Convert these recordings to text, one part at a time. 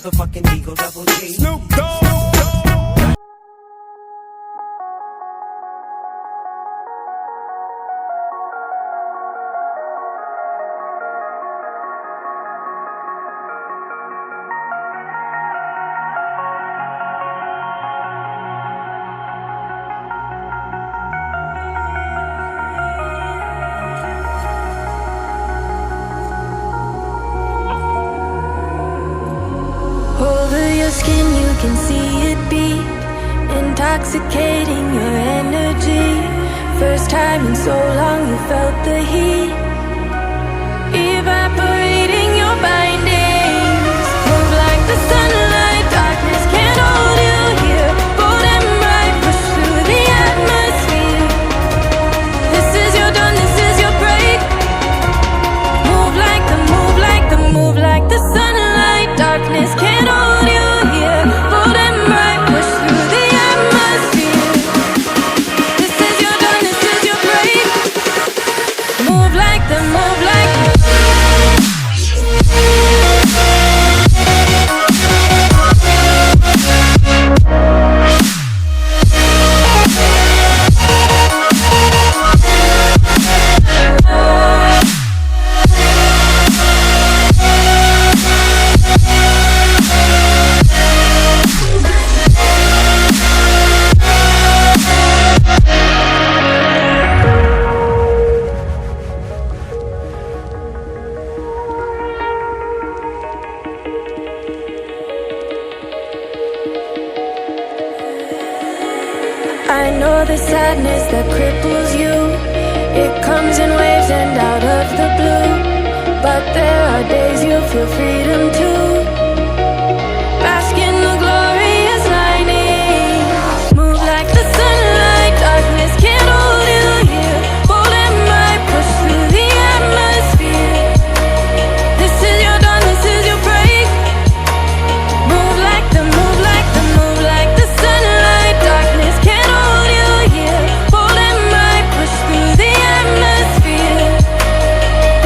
motherfucking Eagle Double G. Snoop Dogg. Over your skin you can see it beat, intoxicating your energy. First time in so long you felt the heat, evaporating your bindings. Move like the sunlight, darkness can't hold you here. Bold and bright, push through the atmosphere. This is your dawn, this is your break. Move like the, move like the, move like the sunlight, darkness can't hold you here. Bold and bright, push through the atmosphere. This is your dawn, this is your break. Move like the, move like the. I know the sadness that cripples you. It comes in waves and out of the blue. But there are days you feel freedom too. Bask in the glorious lightning. Move like the sunlight, darkness can't hold you here. Bold and bright, push through the atmosphere. This is your dawn, this is your break. Move like the, move like the, move like the sunlight, darkness can't hold you here. Bold and bright, push through the atmosphere.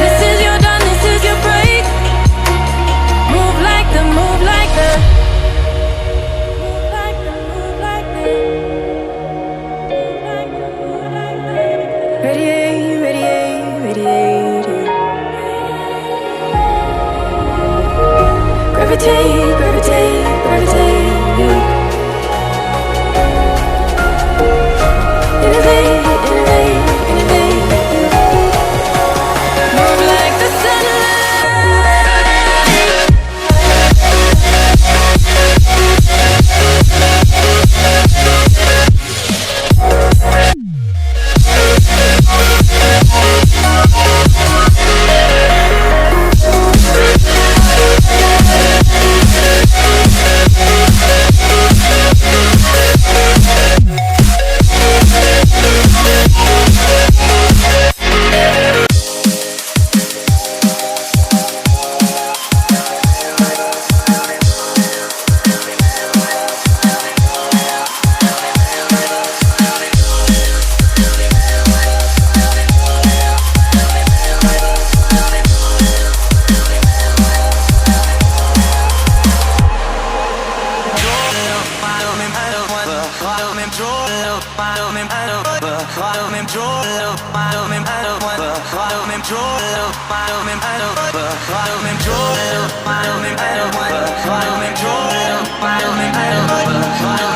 This is your dawn, this is your break. Move like the, move like the, move like the, move like the, move like the, move like the. Radiate, radiate, radiate. Gravitate, gravitate, gravitate. Innovate, innovate, innovate. Move like the sunlight. Follow me,